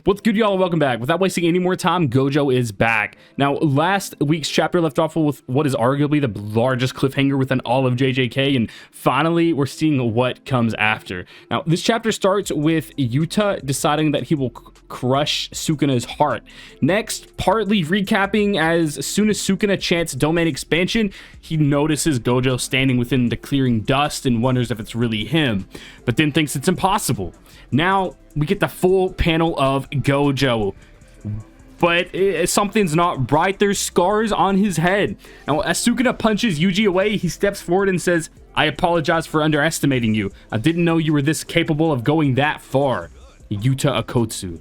What's good, y'all? Welcome back. Without wasting any more time, GOJO is back. Now, last week's chapter left off with what is arguably the largest cliffhanger within all of JJK, and finally, we're seeing what comes after. Now, this chapter starts with Yuta deciding that he will crush Sukuna's heart. Next, partly recapping, as soon as Sukuna chants domain expansion, he notices GOJO standing within the clearing dust and wonders if it's really him, but then thinks it's impossible. Now, we get the full panel of GOJO, but something's not right. There's scars on his head. Now, as Sukuna punches Yuji away, he steps forward and says, "I apologize for underestimating you. I didn't know you were this capable of going that far. Yuta Akotsu."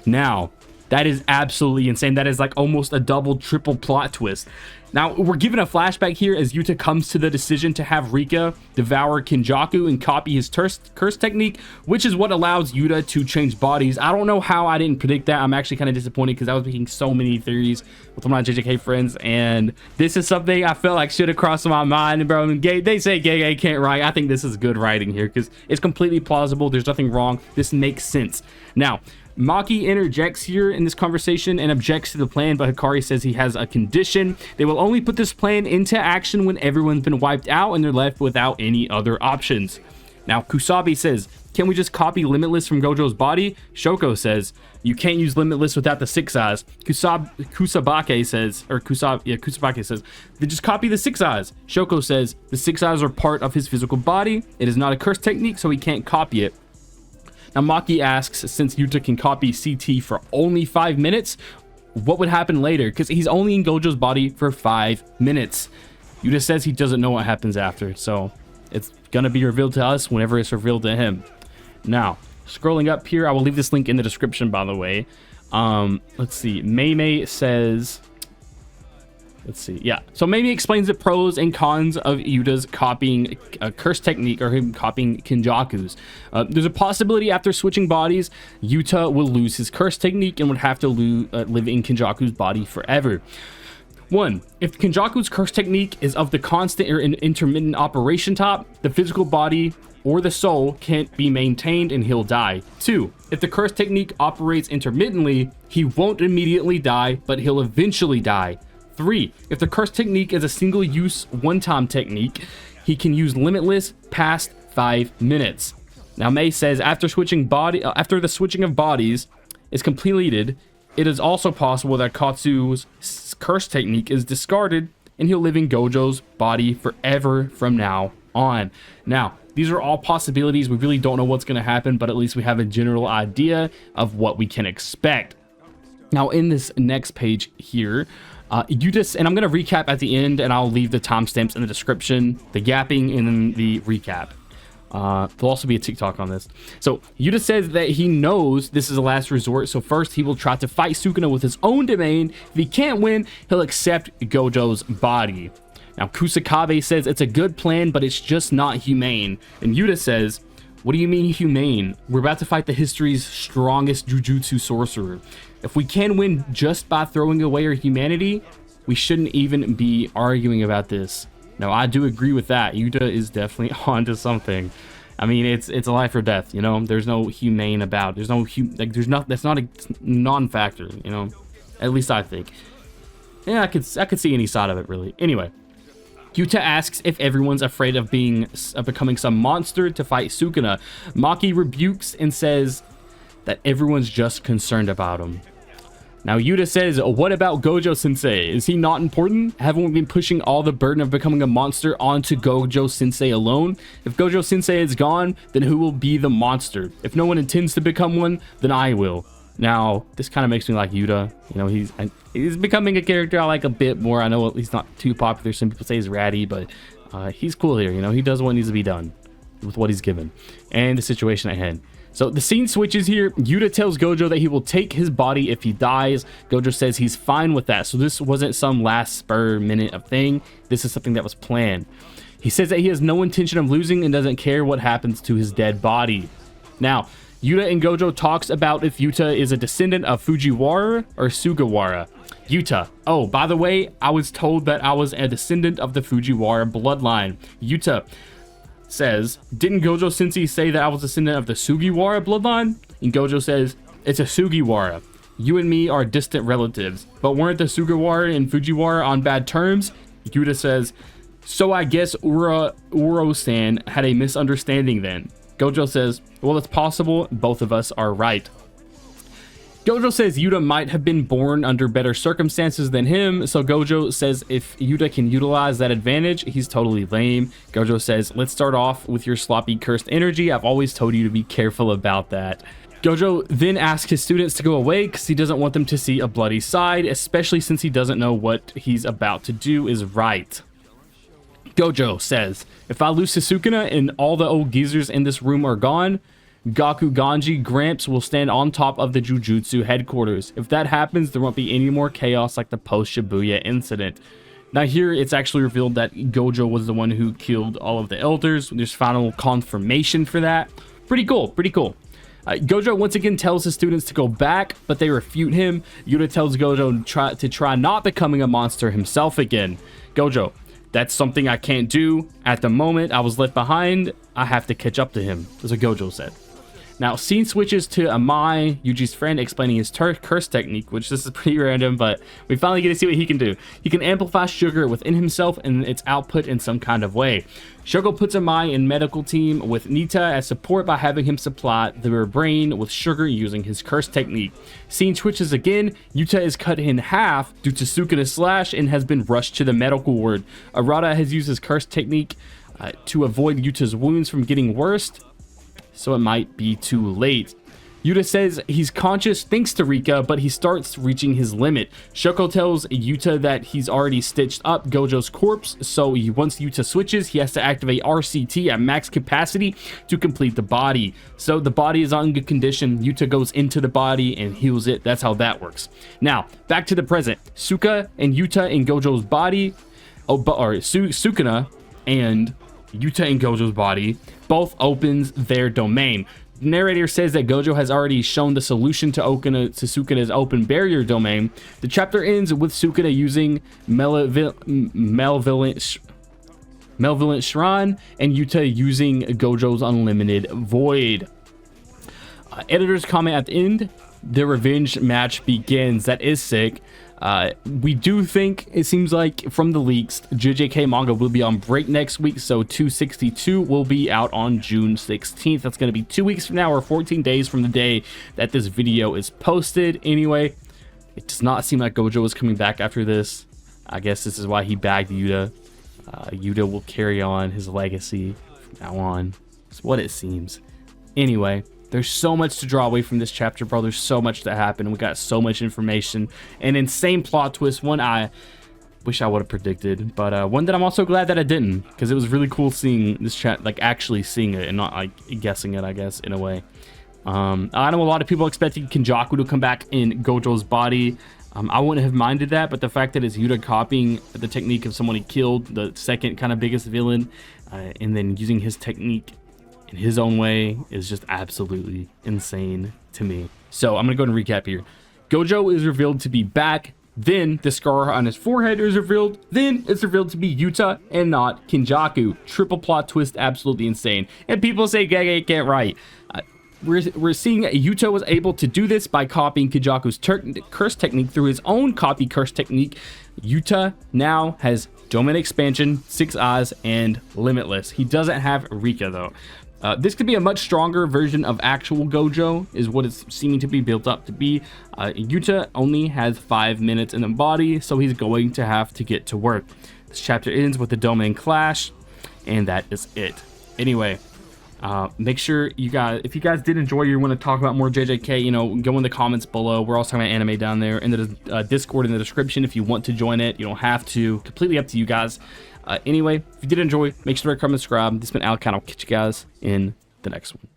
Now, that is absolutely insane. That is like almost a double, triple plot twist. Now, we're given a flashback here as Yuta comes to the decision to have Rika devour Kenjaku and copy his curse technique, which is what allows Yuta to change bodies. I don't know how I didn't predict that. I'm actually kind of disappointed because I was making so many theories with my JJK friends, and this is something I felt like should have crossed my mind, bro. And they say Gege can't write. I think this is good writing here because it's completely plausible. There's nothing wrong. This makes sense. Now, Maki interjects here in this conversation and objects to the plan, but Hikari says he has a condition. They will only put this plan into action when everyone's been wiped out and they're left without any other options. Now, Kusabi says, "Can we just copy Limitless from Gojo's body?" Shoko says, "You can't use Limitless without the 6 eyes." Kusabake says, "They just copy the 6 eyes." Shoko says, "The 6 eyes are part of his physical body. It is not a curse technique, so he can't copy it." Now, Maki asks, since Yuta can copy CT for only 5 minutes, what would happen later? Because he's only in Gojo's body for 5 minutes. Yuta says he doesn't know what happens after, so it's gonna be revealed to us whenever it's revealed to him. Now, scrolling up here, I will leave this link in the description, by the way. Let's see. Mei says... Let's see. Yeah. So Mimi explains the pros and cons of Yuta's copying a curse technique, or him copying Kenjaku's. There's a possibility after switching bodies, Yuta will lose his curse technique and would have to live in Kenjaku's body forever. 1. If Kenjaku's curse technique is of the constant or intermittent operation type, the physical body or the soul can't be maintained and he'll die. 2. If the curse technique operates intermittently, he won't immediately die, but he'll eventually die. 3. If the curse technique is a single-use, one-time technique, he can use Limitless past 5 minutes. Now, Mei says after the switching of bodies is completed, it is also possible that Katsu's curse technique is discarded and he'll live in Gojo's body forever from now on. Now, these are all possibilities. We really don't know what's going to happen, but at least we have a general idea of what we can expect. Now, in this next page here, Yuta, and I'm going to recap at the end, and I'll leave the timestamps in the description, the gapping, and then the recap. There'll also be a TikTok on this. So Yuta says that he knows this is a last resort, so first he will try to fight Sukuna with his own domain. If he can't win, he'll accept Gojo's body. Now, Kusakabe says it's a good plan, but it's just not humane. And Yuta says, "What do you mean humane? We're about to fight the history's strongest Jujutsu sorcerer. If we can win just by throwing away our humanity, we shouldn't even be arguing about this." Now, I do agree with that. Yuta is definitely onto something. I mean, it's a life or death, you know? There's no humane about it. That's not a non-factor, you know? At least I think. Yeah, I could see any side of it, really. Anyway, Yuta asks if everyone's afraid of becoming some monster to fight Sukuna. Maki rebukes and says that everyone's just concerned about him. Now, Yuta says, "What about Gojo Sensei? Is he not important? Haven't we been pushing all the burden of becoming a monster onto Gojo Sensei alone? If Gojo Sensei is gone, then who will be the monster? If no one intends to become one, then I will." Now, this kind of makes me like Yuta. You know, he's becoming a character I like a bit more. I know he's not too popular. Some people say he's ratty, but he's cool here. You know, he does what needs to be done with what he's given and the situation at hand. So the scene switches here. Yuta tells Gojo that he will take his body if he dies. Gojo says he's fine with that. So this wasn't some last spur minute of thing. This is something that was planned. He says that he has no intention of losing and doesn't care what happens to his dead body. Now, Yuta and Gojo talks about if Yuta is a descendant of Fujiwara or Sugawara. Yuta: "Oh, by the way, I was told that I was a descendant of the Fujiwara bloodline." Yuta says, "Didn't Gojo Sensei say that I was a descendant of the Sugiwara bloodline?" And Gojo says, It's a Sugiwara. You and me are distant relatives, but weren't the Sugawara and Fujiwara on bad terms? Yuta says, so I guess Uro-san had a misunderstanding then. Gojo says, well, it's possible both of us are right. Gojo says Yuta might have been born under better circumstances than him, so Gojo says if Yuta can utilize that advantage, he's totally lame. Gojo says, let's start off with your sloppy cursed energy. I've always told you to be careful about that. Gojo then asks his students to go away because he doesn't want them to see a bloody side, especially since he doesn't know what he's about to do is right. Gojo says, if I lose to Sukuna and all the old geezers in this room are gone, Gaku Ganji Gramps will stand on top of the Jujutsu headquarters. If that happens, there won't be any more chaos like the post-Shibuya incident. Now here, it's actually revealed that Gojo was the one who killed all of the elders. There's final confirmation for that. Pretty cool, pretty cool. Gojo once again tells his students to go back, but they refute him. Yuta tells Gojo to try not becoming a monster himself again. Gojo, that's something I can't do. At the moment, I was left behind. I have to catch up to him. That's what Gojo said. Now, scene switches to Amai, Yuji's friend, explaining his curse technique, which this is pretty random, but we finally get to see what he can do. He can amplify sugar within himself and its output in some kind of way. Shogo puts Amai in medical team with Nita as support by having him supply their brain with sugar using his curse technique. Scene switches again. Yuta is cut in half due to Sukuna's slash and has been rushed to the medical ward. Arata has used his curse technique to avoid Yuta's wounds from getting worse, so it might be too late. Yuta says he's conscious thanks to Rika, but he starts reaching his limit. Shoko tells Yuta that he's already stitched up Gojo's corpse, so once Yuta switches, he has to activate RCT at max capacity to complete the body. So the body is on good condition. Yuta goes into the body and heals it. That's how that works. Now, back to the present. Suka and Yuta in Gojo's body, Sukuna and Yuta and Gojo's body both opens their domain. The narrator says that Gojo has already shown the solution to Sukuna's open barrier domain. The chapter ends with Sukuna using Malevolent Shrine and Yuta using Gojo's Unlimited Void. Editor's comment at the end, the revenge match begins. That is sick. We do think, it seems like from the leaks, JJK manga will be on break next week, so 262 will be out on June 16th. That's going to be 2 weeks from now, or 14 days from the day that this video is posted. Anyway, it does not seem like Gojo is coming back after this. I guess this is why he bagged Yuta. Yuta will carry on his legacy from now on. It's what it seems. Anyway, there's so much to draw away from this chapter, bro. There's so much to happen. We got so much information. An insane plot twist. One I wish I would have predicted, but one that I'm also glad that I didn't, because it was really cool seeing this chat, like actually seeing it and not like guessing it, I guess, in a way. I know a lot of people expecting Kenjaku to come back in Gojo's body. I wouldn't have minded that, but the fact that it's Yuta copying the technique of someone he killed, the second kind of biggest villain, and then using his technique in his own way is just absolutely insane to me. So I'm gonna go ahead and recap here. Gojo is revealed to be back, then the scar on his forehead is revealed, then it's revealed to be Yuta and not Kenjaku. Triple plot twist, absolutely insane. And people say Gege can't write. We're seeing Yuta was able to do this by copying Kenjaku's curse technique through his own copy curse technique. Yuta now has Domain Expansion, 6 Eyes, and Limitless. He doesn't have Rika though. This could be a much stronger version of actual Gojo, is what it's seeming to be built up to be. Yuta only has 5 minutes in the body, so he's going to have to get to work. This chapter ends with the Domain Clash, and that is it. Anyway, make sure you guys, if you guys did enjoy, you want to talk about more JJK, you know, go in the comments below. We're also talking about anime down there in the Discord in the description if you want to join it. You don't have to. Completely up to you guys. Anyway, if you did enjoy, make sure to comment, subscribe. This has been Alec, and I'll catch you guys in the next one.